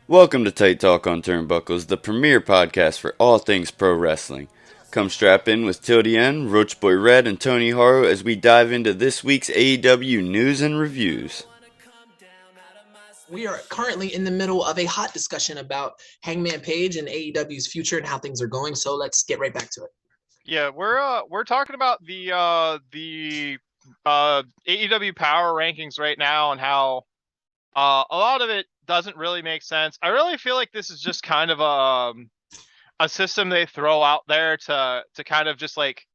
Welcome to Tight Talk on Turnbuckles, the premier podcast for all things pro wrestling. Come strap in with Tildy N, Roach Boy Red, and Tony Haro as we dive into this week's AEW news and reviews. We are currently in the middle of a hot discussion about Hangman Page and AEW's future and how things are going. So let's get right back to it. Yeah, we're talking about the AEW power rankings right now and how a lot of it doesn't really make sense. I really feel like this is just kind of a system they throw out there to kind of just like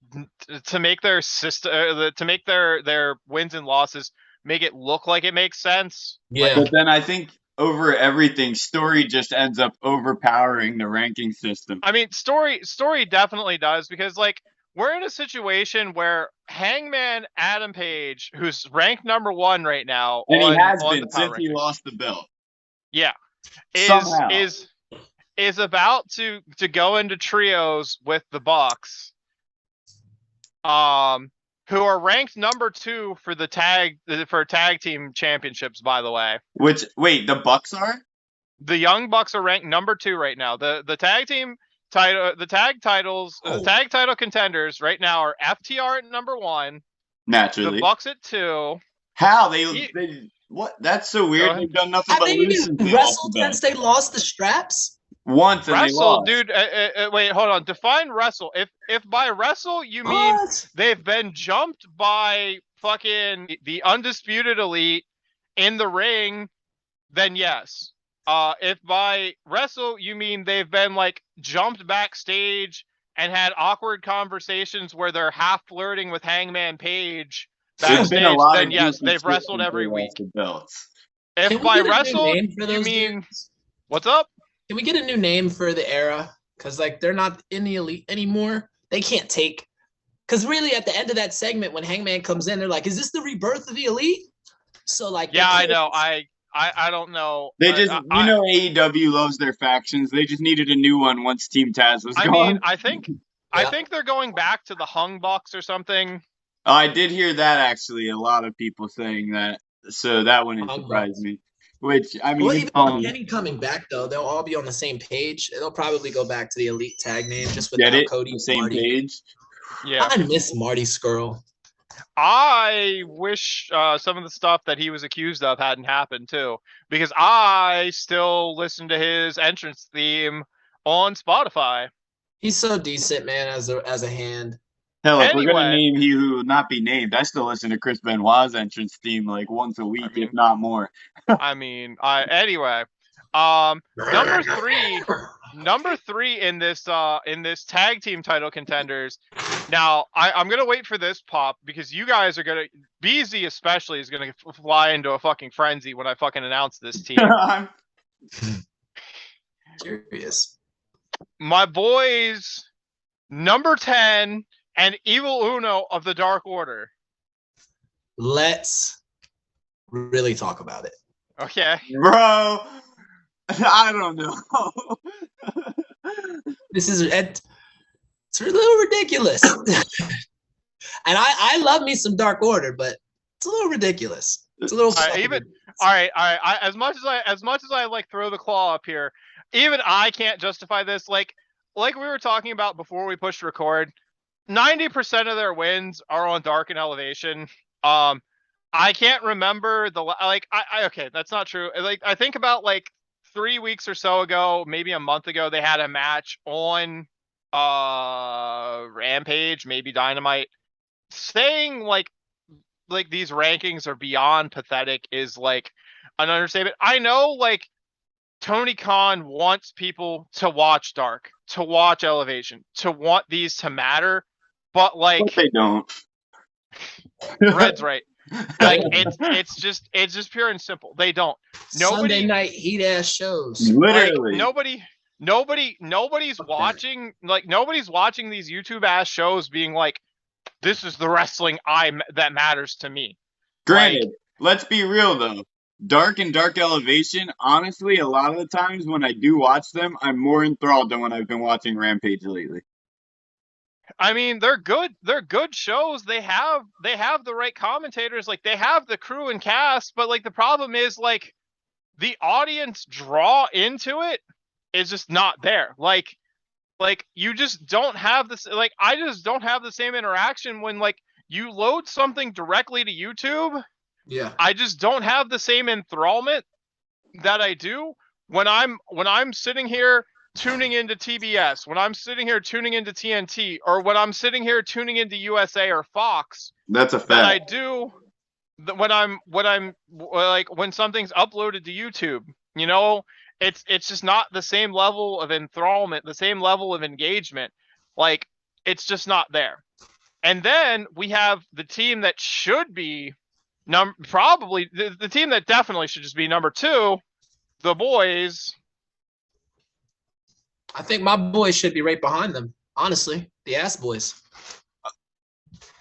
to make their system to make their wins and losses make it look like it makes sense. Yeah. But then I think over everything, story just ends up overpowering the ranking system. I mean, story definitely does, because like we're in a situation where Hangman Adam Page, who's ranked number 1 right now, And on, he has on been the power since he rankings. lost the belt. Yeah, Somehow. is about to go into trios with the Bucks, who are ranked number 2 for the tag team championships. By the way, Wait, the Bucks are? the Young Bucks are ranked number 2 right now. The tag team title, the tag titles, tag title contenders right now are FTR at number 1, Naturally. the Bucks at 2. How? They what? That's so weird. They've done nothing Have but they lose even since they lost wrestled the belt. since they lost the straps? Once and they Wrestle, lost. dude. Wait, hold on. Define wrestle. If by wrestle you mean What? they've been jumped by fucking the Undisputed Elite in the ring, then yes. If by wrestle you mean they've been like jumped backstage and had awkward conversations where they're half flirting with Hangman Page There's been a backstage, lot then of yes, goofy they've shit wrestled since every they week. lost the belts. If Can we by get a new wrestle name for you those mean dudes? what's up? Can we get a new name for the era? Because like they're not in the elite anymore. They can't take. Because really, at the end of that segment, when Hangman comes in, they're like, "Is this the rebirth of the elite?" So like, Yeah, I know. I don't know. They just, AEW loves their factions. They just needed a new one once Team Taz was gone. I mean, I think they're going back to the Hung Bucks or something. I did hear that, actually. A lot of people saying that. So that wouldn't surprise me. Which, I mean, well, it's even funny. with Kenny coming back, though, they'll all be on the same page. They'll probably go back to the elite tag name just Get without it? Cody. The same Marty. page? Yeah. I miss Marty Skrull. I wish some of the stuff that he was accused of hadn't happened too, because I still listen to his entrance theme on Spotify. He's so decent, man, as a hand. Hell, if we're going to Anyway. name He Who Will Not Be Named, I still listen to Chris Benoit's entrance theme like once a week, if not more. Anyway, number three in this tag team title contenders. Now I'm gonna wait for this pop, because you guys are gonna, BZ especially is gonna fly into a fucking frenzy when I fucking announce this team. Curious. My boys, number 10 and Evil Uno of the Dark Order. Let's really talk about it. Okay. Bro, I don't know. It's a little ridiculous. And I love me some Dark Order, but it's a little ridiculous. It's a little all right. As much as I like throw the claw up here, even I can't justify this. Like we were talking about before we pushed record, 90% of their wins are on Dark and Elevation. I can't remember okay, that's not true. Like, I think about like 3 weeks or so ago, maybe a month ago, they had a match on Rampage, maybe Dynamite. Saying like these rankings are beyond pathetic is like an understatement. I know like Tony Khan wants people to watch Dark, to watch Elevation, to want these to matter, but like, But they don't. Red's right. Like it's just pure and simple. They don't. Sunday night heat ass shows. Literally. Like, nobody's watching. Like, nobody's watching these YouTube ass shows being like, this is the wrestling that matters to me. Granted, let's be real though. Dark and Dark Elevation, honestly, a lot of the times when I do watch them, I'm more enthralled than when I've been watching Rampage lately. I mean, they're good. They're good shows. They have the right commentators. Like, they have the crew and cast, but like the problem is like the audience draw into it is just not there. Like you just don't have this. Like I just don't have the same interaction when like you load something directly to YouTube. Yeah. I just don't have the same enthrallment that I do when I'm sitting here tuning into TBS, when I'm sitting here tuning into TNT, or when I'm sitting here tuning into USA or Fox. That's a That I fact. do when I'm like when something's uploaded to YouTube. You know, it's just not the same level of enthrallment, the same level of engagement. Like it's just not there. And then we have the team that should be probably the team that definitely should just be number 2, the boys. I think my boys should be right behind them. Honestly, the ass boys.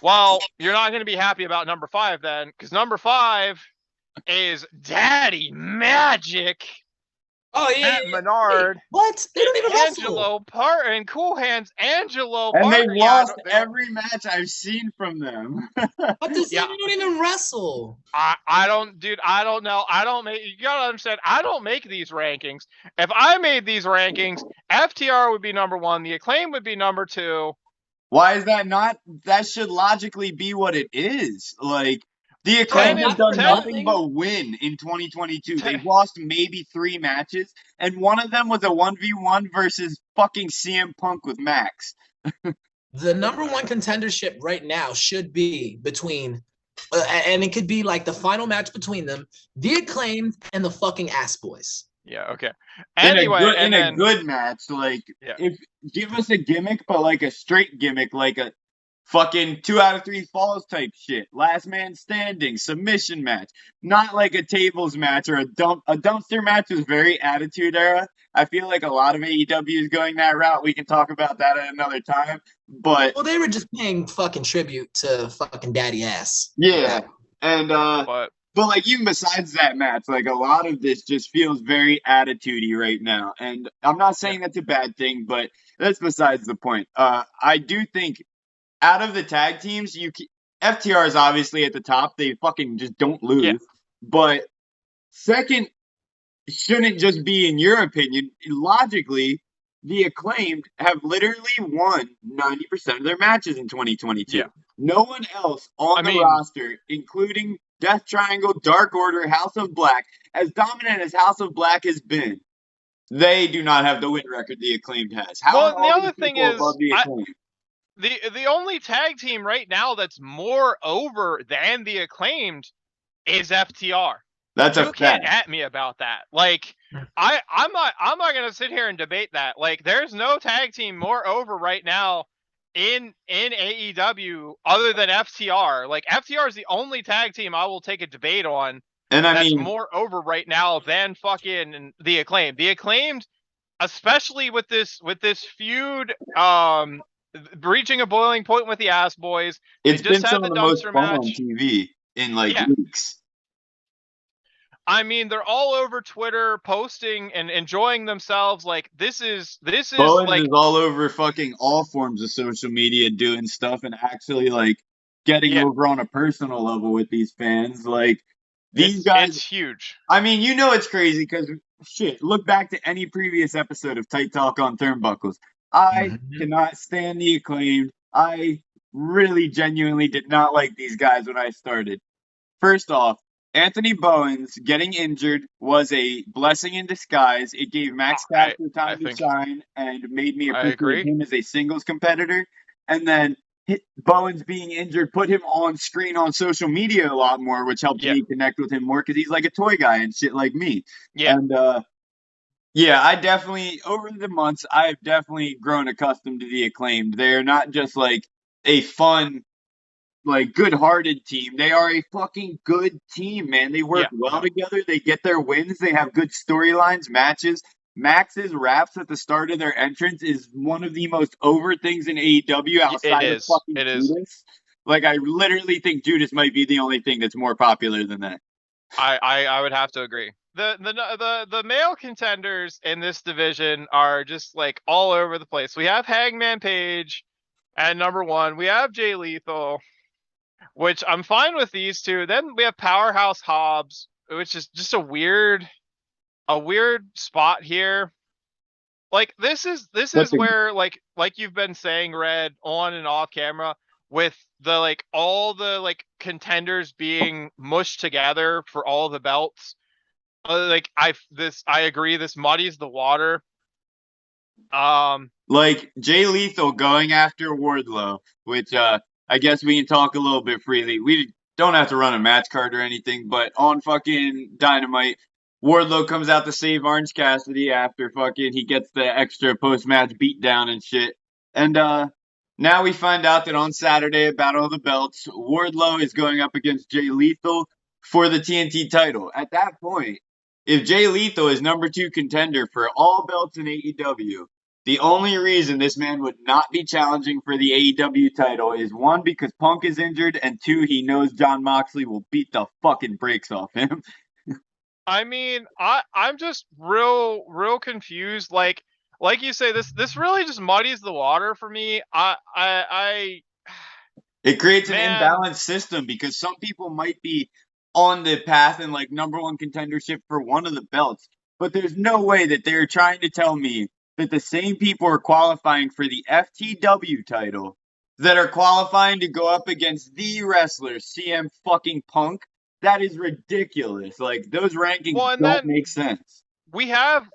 Well, you're not going to be happy about number 5 then, because number 5 is Daddy Magic. Oh yeah, Matt Menard. What? They don't even Angelo Part and Cool Hands Angelo And Part. they've lost every match I've seen from them. What does Yeah. they don't even wrestle? I don't, dude. I don't know. I don't make. You gotta understand. I don't make these rankings. If I made these rankings, FTR would be number 1. The Acclaim would be number 2. Why is that not? That should logically be what it is. Like, the Acclaim have done nothing but win in 2022. They've lost maybe 3 matches, and one of them was a 1v1 versus fucking CM Punk with Max. The number 1 contendership right now should be between, and it could be like the final match between them, the Acclaimed and the fucking Ass Boys. Yeah. Okay. Anyway, a good match, like if give us a gimmick, but like a straight gimmick, like a fucking 2 out of 3 falls type shit, last man standing, submission match, not like a tables match or a dumpster match was very Attitude Era. I feel like a lot of AEW is going that route. We can talk about that at another time. But well, they were just paying fucking tribute to fucking Daddy Ass. Yeah, and but like even besides that match, like a lot of this just feels very attitude-y right now. And I'm not saying that's a bad thing, but that's besides the point. I do think out of the tag teams, FTR is obviously at the top. They fucking just don't lose. Yeah. But second shouldn't just be, in your opinion, logically, the Acclaimed have literally won 90% of their matches in 2022. Yeah. No one else on the roster, including Death Triangle, Dark Order, House of Black, as dominant as House of Black has been, they do not have the win record the Acclaimed has. How well, the other thing is, the only tag team right now that's more over than the Acclaimed is FTR. That's you can't at me about that. Like, I'm not gonna sit here and debate that. Like, there's no tag team more over right now in AEW other than FTR. Like, FTR is the only tag team I will take a debate on. And that's more over right now than fucking the Acclaimed. The Acclaimed, especially with this feud, reaching a boiling point with the Ass Boys. It's been some of the most fun on TV in weeks. I mean, they're all over Twitter posting and enjoying themselves. Like, this is Bowens like is all over fucking all forms of social media doing stuff and actually like getting over on a personal level with these fans. Like, these guys, it's huge. I mean, you know, it's crazy because shit, look back to any previous episode of Tight Talk on Turnbuckles. I cannot stand the Acclaimed. I really genuinely did not like these guys when I started. First off, Anthony Bowens getting injured was a blessing in disguise. It gave Max Caster time to shine and made me appreciate him as a singles competitor. And then Bowens being injured put him on screen on social media a lot more, which helped me connect with him more because he's like a toy guy and shit like me. Yeah. And I definitely, over the months, I've definitely grown accustomed to the Acclaimed. They're not just like a fun, like good-hearted team. They are a fucking good team, man. They work well together. They get their wins. They have good storylines, matches. Max's raps at the start of their entrance is one of the most over things in AEW outside of fucking Judas. Like, I literally think Judas might be the only thing that's more popular than that. I would have to agree. The male contenders in this division are just like all over the place. We have Hangman Page at number 1. We have Jay Lethal, which I'm fine with these two. Then we have Powerhouse Hobbs, which is just a weird a weird spot here. Like this is where like you've been saying, Red, on and off camera, with the like all the like contenders being mushed together for all the belts. Like I agree, this muddies the water. Like Jay Lethal going after Wardlow, which I guess we can talk a little bit freely. We don't have to run a match card or anything, but on fucking Dynamite, Wardlow comes out to save Orange Cassidy after fucking he gets the extra post match beatdown and shit. And now we find out that on Saturday at Battle of the Belts, Wardlow is going up against Jay Lethal for the TNT title. At that point, if Jay Lethal is number 2 contender for all belts in AEW, the only reason this man would not be challenging for the AEW title is 1, because Punk is injured, and 2, he knows Jon Moxley will beat the fucking brakes off him. I mean, I'm just real confused. Like you say, this really just muddies the water for me. It creates an imbalanced system because some people might be on the path and like number 1 contendership for one of the belts, but there's no way that they're trying to tell me that the same people are qualifying for the FTW title that are qualifying to go up against the wrestler CM fucking Punk. That is ridiculous. Like, those rankings don't make sense. We have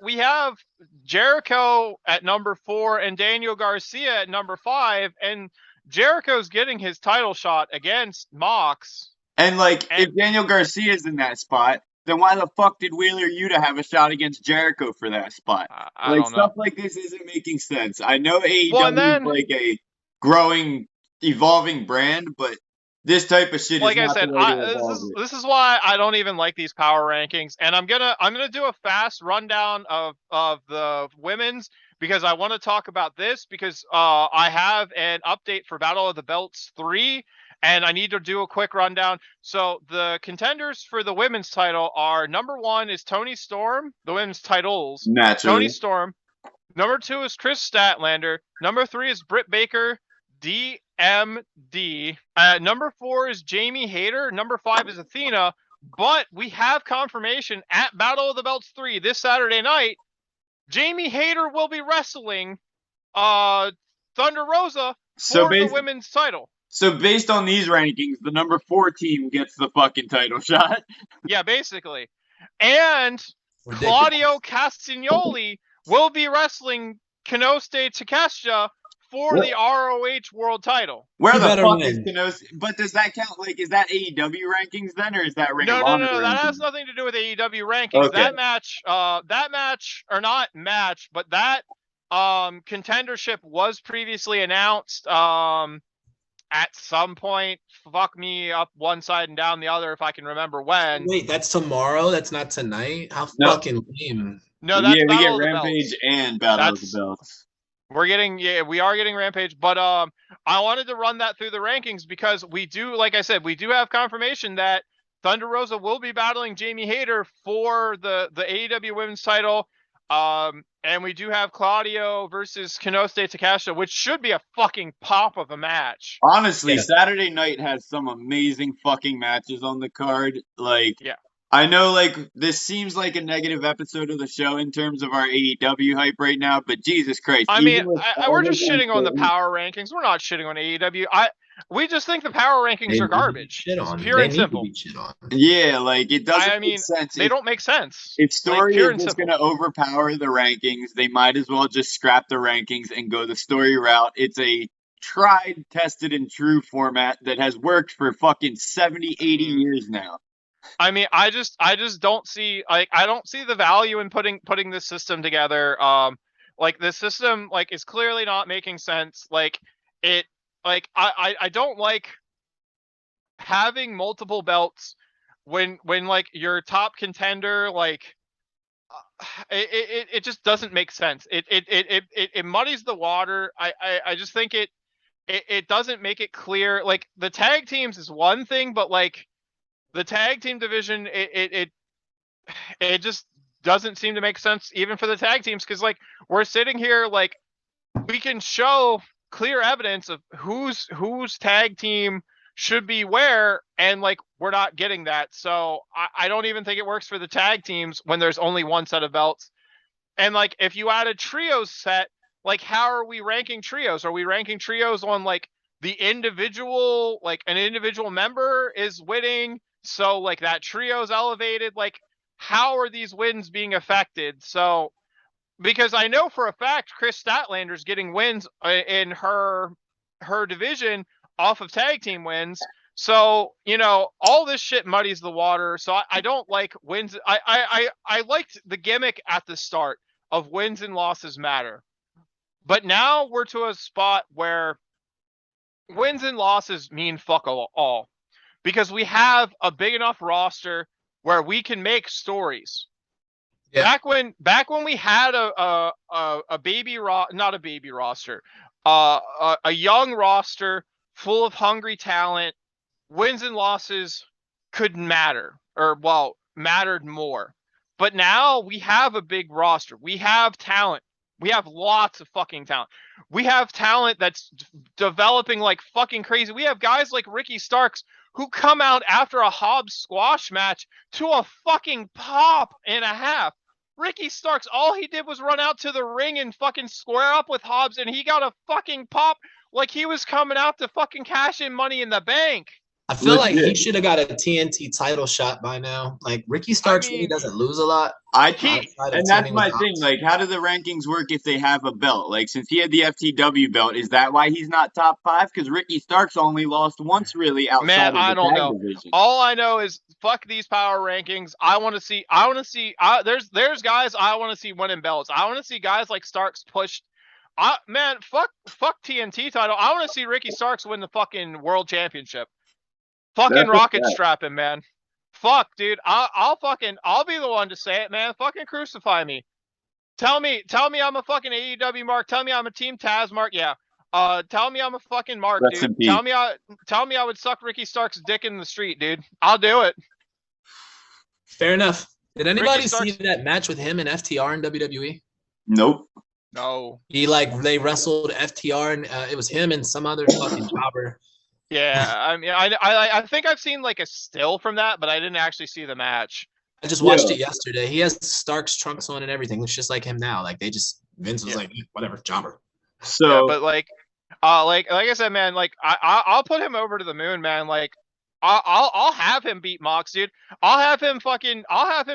Jericho at number 4 and Daniel Garcia at number 5, and Jericho's getting his title shot against Mox. And if Daniel Garcia's in that spot, then why the fuck did Wheeler Yuta have a shot against Jericho for that spot? I don't know. Stuff like this isn't making sense. I know AEW is like a growing, evolving brand, but this type of shit like is not I said, the way to evolve it. This is why I don't even like these power rankings, and I'm gonna do a fast rundown of the women's, because I want to talk about this, because I have an update for Battle of the Belts 3, and I need to do a quick rundown. So the contenders for the women's title are: number 1 is Toni Storm, the women's titles. Naturally. Toni Storm. Number 2 is Chris Statlander. Number 3 is Britt Baker, DMD. Number 4 is Jamie Hayter. Number 5 is Athena. But we have confirmation at Battle of the Belts 3 this Saturday night. Jamie Hayter will be wrestling Thunder Rosa for the women's title. So based on these rankings, the number 4 team gets the fucking title shot. Yeah, basically. And Claudio Castagnoli will be wrestling Kenosuke Takeshita for the ROH World title. Where the fuck is Kenosuke? But does that count? Like, is that AEW rankings then, or is that Ring of Honor? No, that has nothing to do with AEW rankings. Okay. That contendership was previously announced at some point. Fuck me up one side and down the other if I can remember when. Wait, that's tomorrow? That's not tonight? How fucking lame. No, that's we get Rampage and Battle of the Belts. We are getting Rampage, but I wanted to run that through the rankings because we do, like I said, we do have confirmation that Thunder Rosa will be battling Jamie Hayter for the AEW Women's title. And we do have Claudio versus Kenosuke Takeshita, which should be a fucking pop of a match. Honestly, yeah. Saturday night has some amazing fucking matches on the card. I know, this seems like a negative episode of the show in terms of our AEW hype right now, but Jesus Christ. I mean, we're just shitting on the power rankings. We're not shitting on AEW. We just think the power rankings are garbage. It's pure and simple. Yeah, it doesn't make sense. They don't make sense. If story is just going to overpower the rankings, they might as well just scrap the rankings and go the story route. It's a tried, tested, and true format that has worked for fucking 70, 80 years now. I mean, I just don't see I don't see the value in putting this system together. This system is clearly not making sense. I don't like having multiple belts when your top contender it just doesn't make sense. It muddies the water. I just think it doesn't make it clear. The tag teams is one thing, but the tag team division, it just doesn't seem to make sense even for the tag teams, because we're sitting here we can show clear evidence of whose tag team should be where, and like we're not getting that. So I don't even think it works for the tag teams when there's only one set of belts. And like if you add a trios set, like how are we ranking trios? Are we ranking trios on like the individual, like an individual member is winning, so like that trio's elevated? Like how are these wins being affected? So because I know for a fact Chris Statlander's getting wins in her division off of tag team wins. So, you know, all this shit muddies the water. So I don't like wins. I liked the gimmick at the start of wins and losses matter. But now we're to a spot where wins and losses mean fuck all. Because we have a big enough roster where we can make stories. Yeah. Back when we had a young roster full of hungry talent, wins and losses couldn't matter, or well, mattered more. But now we have a big roster. We have talent. We have lots of fucking talent. We have talent that's developing like fucking crazy. We have guys like Ricky Starks who come out after a Hobbs squash match to a fucking pop and a half. Ricky Starks, all he did was run out to the ring and fucking square up with Hobbs, and he got a fucking pop like he was coming out to fucking cash in Money in the Bank. I feel like he should have got a TNT title shot by now. Like Ricky Starks really doesn't lose a lot. And that's my thing. Like, how do the rankings work if they have a belt? Like, since he had the FTW belt, is that why he's not top 5? Because Ricky Starks only lost once, really, outside of the I don't know. division. All I know is fuck these power rankings. I want to see. There's guys I want to see winning belts. I want to see guys like Starks pushed. Fuck TNT title. I want to see Ricky Starks win the fucking world championship. Fucking rocket strapping, man. Fuck, dude. I'll be the one to say it, man. Fucking crucify me. Tell me I'm a fucking AEW mark. Tell me I'm a Team Taz mark. Yeah. Tell me I'm a fucking mark, dude. Tell me I would suck Ricky Stark's dick in the street, dude. I'll do it. Fair enough. Did anybody see that match with him and FTR in WWE? Nope. No. They wrestled FTR and it was him and some other fucking jobber. Yeah, I mean, I think I've seen like a still from that, but I didn't actually see the match. I just watched it yesterday. He has Stark's trunks on and everything. It's just like him now. Like Vince was like, whatever, jobber. So, yeah, but like I said, man, like I'll put him over to the moon, man. Like I'll have him beat Mox, dude. I'll have him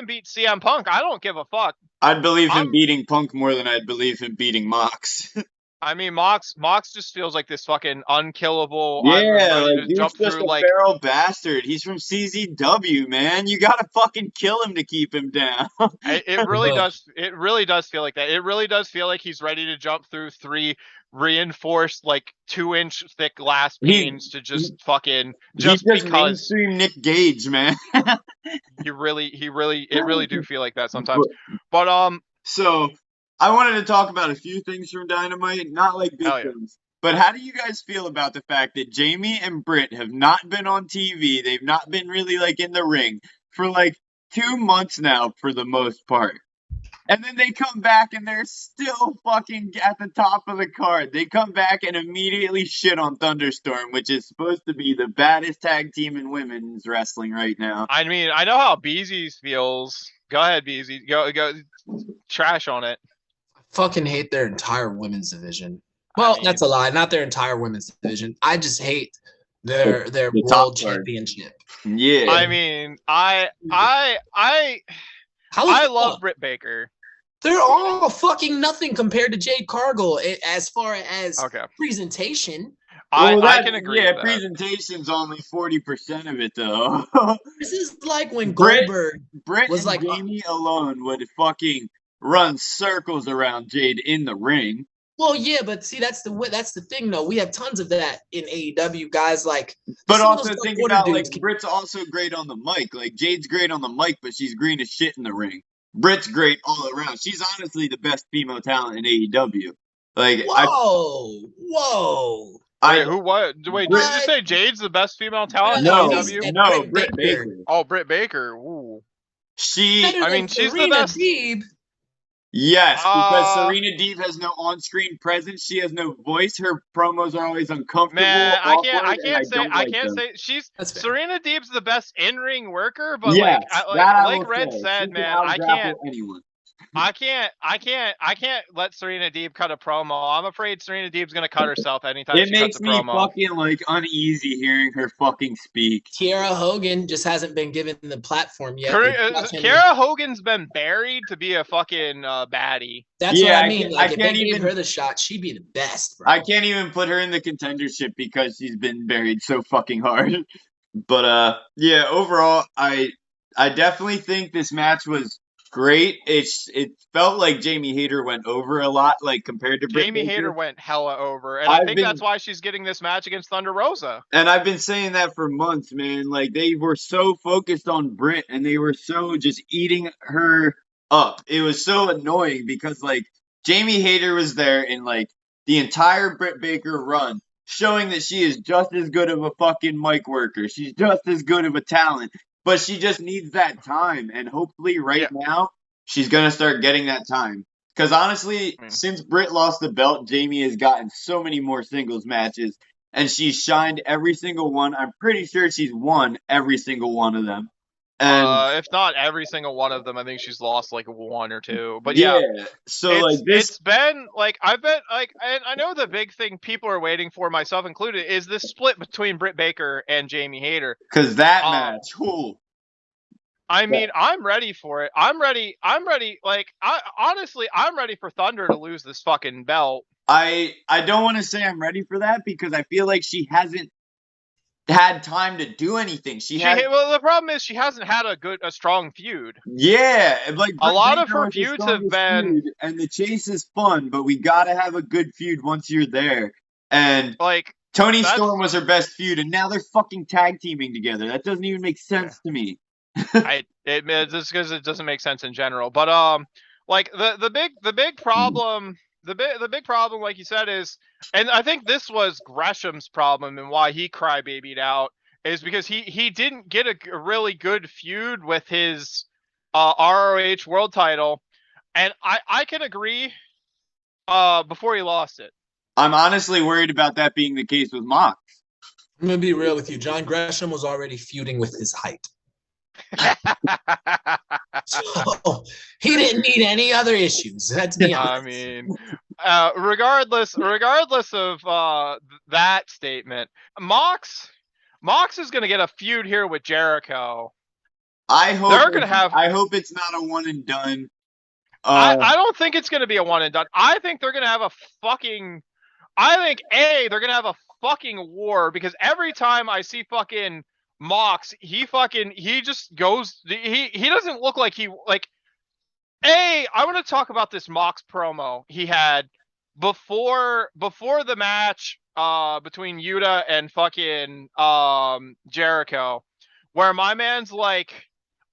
beat CM Punk. I don't give a fuck. I'd believe him beating Punk more than I'd believe him beating Mox. I mean, Mox just feels like this fucking unkillable. Yeah, like, he's just a feral bastard. He's from CZW, man. You gotta fucking kill him to keep him down. It really does. It really does feel like that. It really does feel like he's ready to jump through 3 reinforced, like 2-inch thick glass panes to just because mainstream Nick Gage, man. It really do feel like that sometimes. But so. I wanted to talk about a few things from Dynamite, not like big things. But how do you guys feel about the fact that Jamie and Britt have not been on TV? They've not been really like in the ring for like 2 months now for the most part. And then they come back and they're still fucking at the top of the card. They come back and immediately shit on Thunderstorm, which is supposed to be the baddest tag team in women's wrestling right now. I mean, I know how Beezy's feels. Go ahead, Beezy. Go trash on it. Fucking hate their entire women's division. Well, that's a lie. Not their entire women's division. I just hate their world championship. Yeah. I mean, I love Britt Baker. They're all fucking nothing compared to Jade Cargill as far as presentation. I can agree. Yeah, with presentation's only 40% of it, though. This is like when Goldberg was like Jamie alone would fucking run circles around Jade in the ring. Well, yeah, but see, that's the thing, though. We have tons of that in AEW, guys like. But also think about like Britt's also great on the mic. Like Jade's great on the mic, but she's green as shit in the ring. Britt's great all around. She's honestly the best female talent in AEW. Like, whoa. Wait, did you say Jade's the best female talent in AEW? No, Britt Baker. Oh, Britt Baker. Ooh. She's the best. Yes, because Serena Deeb has no on-screen presence. She has no voice. Her promos are always uncomfortable, Man, awkward, and I don't I like can't them. say she's That's fair. Serena Deeb's the best in-ring worker, but Yes, that I will like Red say. She said, can man, out-grapple anyone. I can't let Serena Deeb cut a promo. I'm afraid Serena Deeb's gonna cut herself anytime It she cuts makes a me promo. fucking like uneasy hearing her fucking speak. Kiera Hogan just hasn't been given the platform yet. Kiera Hogan's been buried to be a fucking baddie. That's what I mean. Like, if they gave her the shot, she'd be the best, bro. I can't even put her in the contendership because she's been buried so fucking hard. But yeah, overall, I definitely think this match was great. It felt like Jamie Hayter went over a lot, like compared to Britt Jamie Baker. Hayter went hella over, and I think that's why she's getting this match against Thunder Rosa. And I've been saying that for months, man. Like, they were so focused on Britt, and they were so just eating her up. It was so annoying because, like, Jamie Hayter was there in, like, the entire Britt Baker run, showing that she is just as good of a fucking mic worker. She's just as good of a talent, but she just needs that time. And hopefully now, she's going to start getting that time. Because honestly, since Britt lost the belt, Jamie has gotten so many more singles matches. And she's shined every single one. I'm pretty sure she's won every single one of them. And if not every single one of them, I think she's lost like one or two. But yeah, so like it's been like I've been like, and I know the big thing people are waiting for, myself included, is this split between Britt Baker and Jamie Hayter. Because that match, I mean, I'm ready for it. I'm ready. Like, honestly, I'm ready for Thunder to lose this fucking belt. I don't want to say I'm ready for that because I feel like she hasn't had time to do anything. Well, the problem is she hasn't had a strong feud. Yeah, like a lot of her feuds have been, and the chase is fun, but we gotta have a good feud once you're there. And like Toni Storm was her best feud, and now they're fucking tag teaming together. That doesn't even make sense to me. Just because it doesn't make sense in general. But like the big problem. The big problem, like you said, is, and I think this was Gresham's problem and why he crybabied out, is because he didn't get a really good feud with his ROH world title, and I can agree before he lost it. I'm honestly worried about that being the case with Mox. I'm gonna be real with you. John Gresham was already feuding with his height. So he didn't need any other issues. Let's be honest. I mean, regardless of that statement, Mox is going to get a feud here with Jericho. I hope it's not a one and done. I don't think it's going to be a one and done. I think they're going to have a fucking. They're going to have a fucking war, because every time I see fucking Mox, he just goes. He doesn't look like he like. I want to talk about this Mox promo he had before the match between Yuta and fucking Jericho, where my man's like,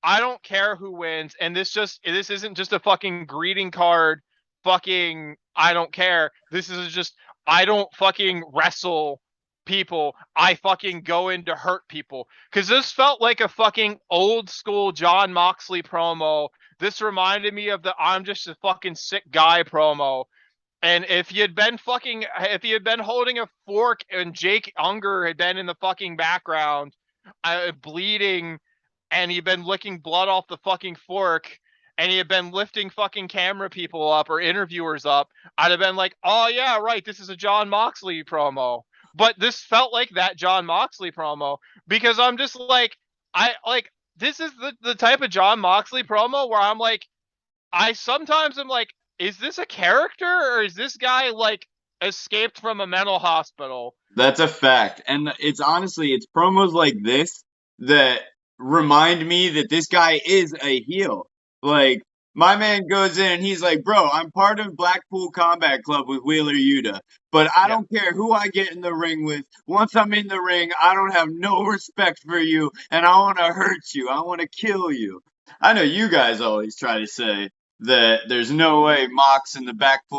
I don't care who wins, and this isn't just a fucking greeting card, fucking I don't care. This is just, I don't fucking wrestle people, I fucking go in to hurt people. Because this felt like a fucking old school Jon Moxley promo. This reminded me of the I'm just a fucking sick guy promo. And if you had been holding a fork and Jake Unger had been in the fucking background bleeding, and he'd been licking blood off the fucking fork, and he had been lifting fucking camera people up or interviewers up, I'd have been like, oh yeah, right, this is a Jon Moxley promo. But this felt like that Jon Moxley promo, because I'm just like, this is the type of Jon Moxley promo where I'm like, I sometimes am like, is this a character, or is this guy like escaped from a mental hospital? That's a fact. And it's promos like this that remind me that this guy is a heel. Like, my man goes in and he's like, bro, I'm part of Blackpool Combat Club with Wheeler Yuta, but I don't care who I get in the ring with. Once I'm in the ring, I don't have no respect for you, and I want to hurt you. I want to kill you. I know you guys always try to say that there's no way Mox and the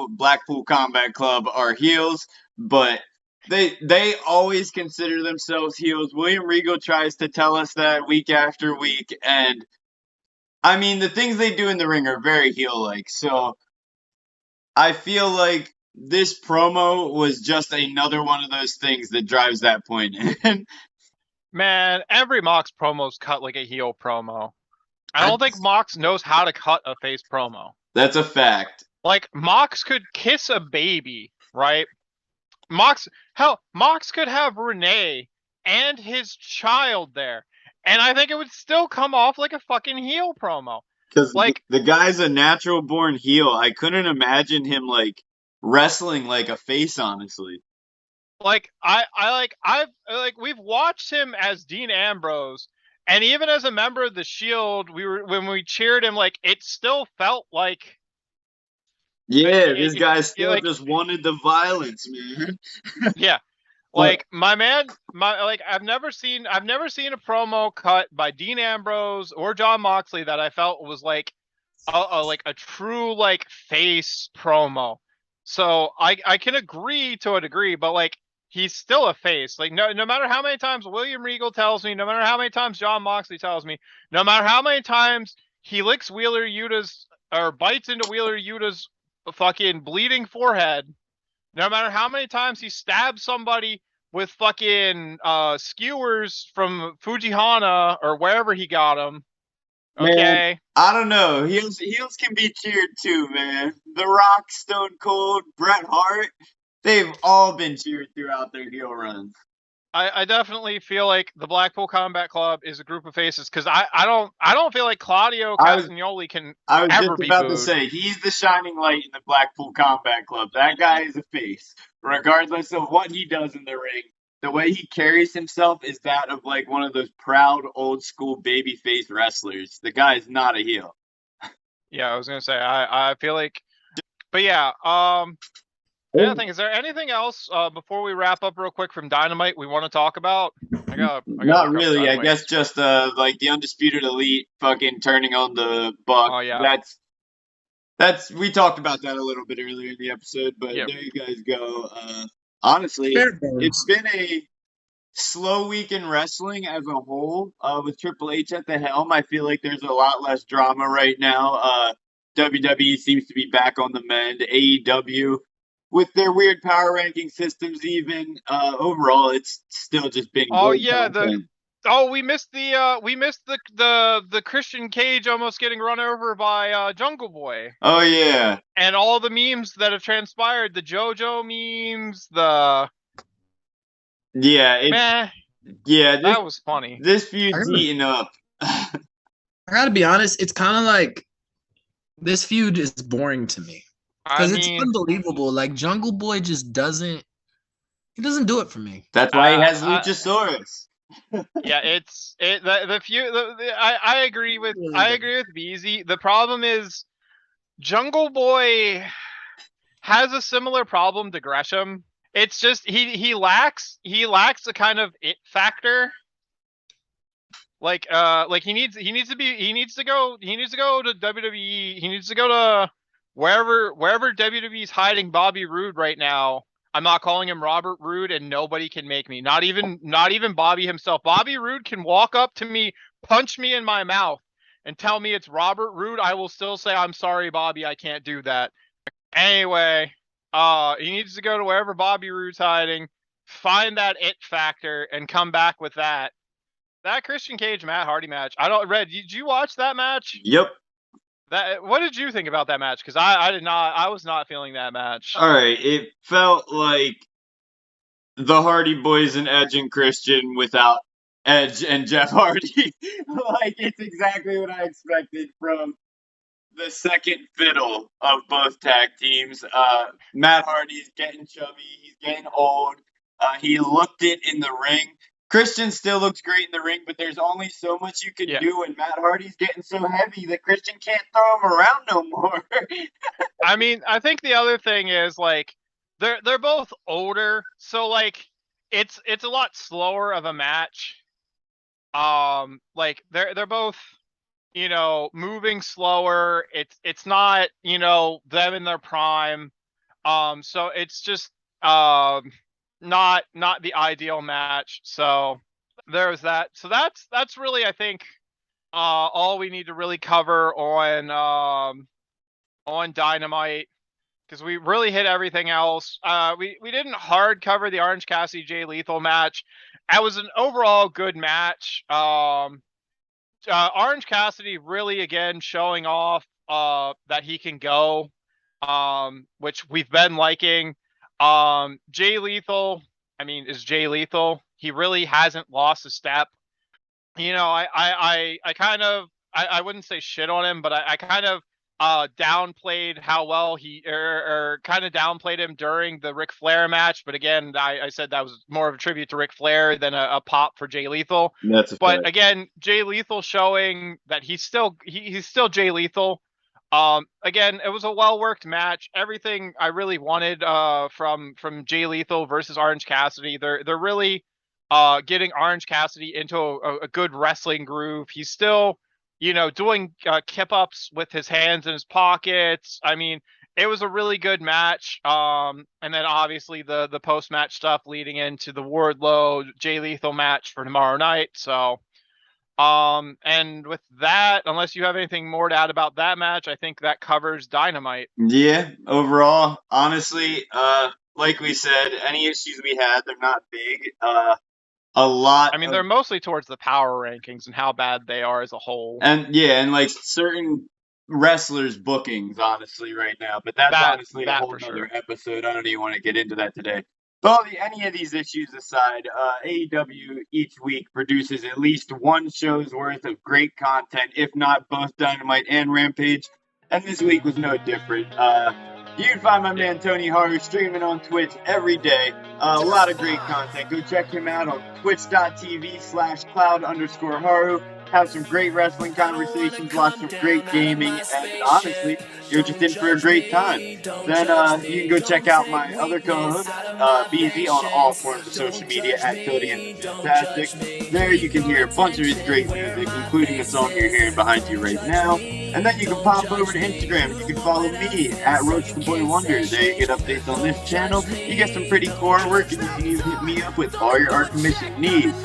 Blackpool Combat Club are heels, but they always consider themselves heels. William Regal tries to tell us that week after week, and I mean, the things they do in the ring are very heel-like, so I feel like this promo was just another one of those things that drives that point in. Man, every Mox promo's cut like a heel promo. I don't think Mox knows how to cut a face promo. That's a fact. Like, Mox could kiss a baby, right? Mox could have Renee and his child there, and I think it would still come off like a fucking heel promo. Because like the guy's a natural born heel. I couldn't imagine him like wrestling like a face, honestly. Like we've watched him as Dean Ambrose, and even as a member of the Shield, when we cheered him, like it still felt like this guy still just wanted the violence, man. Yeah. Like my man, I've never seen a promo cut by Dean Ambrose or John Moxley that I felt was like a true like face promo. So I can agree to a degree, but like he's still a face. Like no matter how many times William Regal tells me, no matter how many times John Moxley tells me, no matter how many times he licks Wheeler Yuta's or bites into Wheeler Yuta's fucking bleeding forehead, no matter how many times he stabs somebody with fucking skewers from Fujihana or wherever he got them. Okay. Man, I don't know. Heels can be cheered too, man. The Rock, Stone Cold, Bret Hart, they've all been cheered throughout their heel runs. I definitely feel like the Blackpool Combat Club is a group of faces because I don't feel like Claudio Castagnoli can I was ever just be about booed. to say he's the shining light in the Blackpool Combat Club. That guy is a face, regardless of what he does in the ring. The way he carries himself is that of like one of those proud old school babyface wrestlers. The guy is not a heel. Yeah, I was gonna say I feel like, but yeah. Is there anything else before we wrap up real quick from Dynamite we want to talk about? Not really. I guess just like the Undisputed Elite fucking turning on the Buck. Oh yeah. That's we talked about that a little bit earlier in the episode, but there you guys go. Honestly, it's been a slow week in wrestling as a whole. With Triple H at the helm, I feel like there's a lot less drama right now. WWE seems to be back on the mend. AEW, with their weird power ranking systems, even overall, it's still just been. We missed the Christian Cage almost getting run over by Jungle Boy. Oh yeah, and all the memes that have transpired, the JoJo memes, that was funny. This feud's eating up. I gotta be honest, it's kind of like this feud is boring to me because it's unbelievable. Like Jungle Boy just doesn't do it for me. That's why he has Luchasaurus. The feud. I agree with Beezy. The problem is Jungle Boy has a similar problem to Gresham. It's just he lacks a kind of it factor. Like he needs to go to WWE. He needs to go to wherever WWE's hiding Bobby Roode right now. I'm not calling him Robert Roode, and nobody can make me. Not even Bobby himself. Bobby Roode can walk up to me, punch me in my mouth, and tell me it's Robert Roode. I will still say, I'm sorry, Bobby, I can't do that. Anyway, he needs to go to wherever Bobby Roode's hiding, find that it factor, and come back with that. That Christian Cage Matt Hardy match. Did you watch that match? Yep. What did you think about that match? Because I did not. I was not feeling that match. All right, it felt like the Hardy Boys and Edge and Christian without Edge and Jeff Hardy. Like it's exactly what I expected from the second fiddle of both tag teams. Matt Hardy's getting chubby. He's getting old. He looked it in the ring. Christian still looks great in the ring, but there's only so much you can do, and Matt Hardy's getting so heavy that Christian can't throw him around no more. I mean, I think the other thing is like they're both older, so like it's a lot slower of a match. Like they're both, moving slower. It's not, them in their prime. So it's just not the ideal match. So there's that. So that's really, I think, all we need to really cover on Dynamite, because we really hit everything else. We didn't hard cover the Orange Cassidy Jay Lethal match. It was an overall good match. Orange Cassidy really again showing off that he can go, which we've been liking. Jay Lethal, is Jay Lethal. He really hasn't lost a step. I kind of, I wouldn't say shit on him, but I kind of downplayed how well he or kind of downplayed him during the Ric Flair match. But again, I said that was more of a tribute to Ric Flair than a pop for Jay Lethal. That's a but fact. Again, Jay Lethal showing that he's still Jay Lethal. Again, it was a well-worked match. Everything I really wanted from Jay Lethal versus Orange Cassidy. They're really getting Orange Cassidy into a good wrestling groove. He's still, doing kip-ups with his hands in his pockets. It was a really good match. And then obviously the post-match stuff leading into the Wardlow Jay Lethal match for tomorrow night. So, and with that, unless you have anything more to add about that match, I think that covers Dynamite. Yeah, overall, honestly, like we said, any issues we had, they're not big. A lot. They're mostly towards the power rankings and how bad they are as a whole. And like certain wrestlers' bookings, honestly, right now. But that's honestly a whole other episode. I don't even want to get into that today. But any of these issues aside, AEW each week produces at least one show's worth of great content, if not both Dynamite and Rampage. And this week was no different. You can find my man Tony Haru streaming on Twitch every day. A lot of great content. Go check him out on twitch.tv/cloud_Haru. Have some great wrestling conversations, lots of great gaming, and honestly, you're just in for a great time. Then you can go check out my other co-host, BZ, on all forms of social media at ToadieandFantastic. There you can hear a bunch of his great music, including the song you're hearing behind you right now. And then you can pop over to Instagram and you can follow me at Roach the Boy Wonder. There you get updates on this channel. You get some pretty core work, and you can even hit me up with all your art commission needs.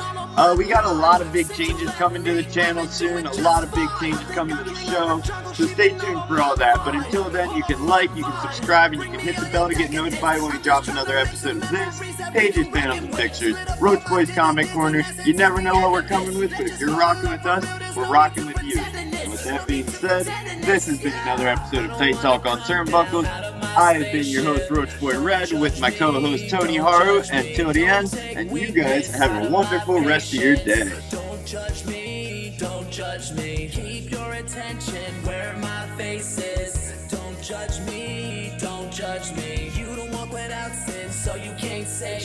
We got a lot of big changes coming to the channel soon, a lot of big changes coming to the show, so stay tuned for all that. But until then, you can like, you can subscribe, and you can hit the bell to get notified when we drop another episode of this, Pages, Panels, and Pictures, Roach Boys Comic Corner. You never know what we're coming with, but if you're rocking with us, we're rocking with you. And with that being said, this has been another episode of Tight Talk on Turnbuckles. I have been your host, Roach Boy Red, with my co-host Tony Haru, and till the end, and you guys have a wonderful rest of your day. Don't judge me, don't judge me. Keep your attention where my face is. Don't judge me, don't judge me. You don't walk without sin, so you can't say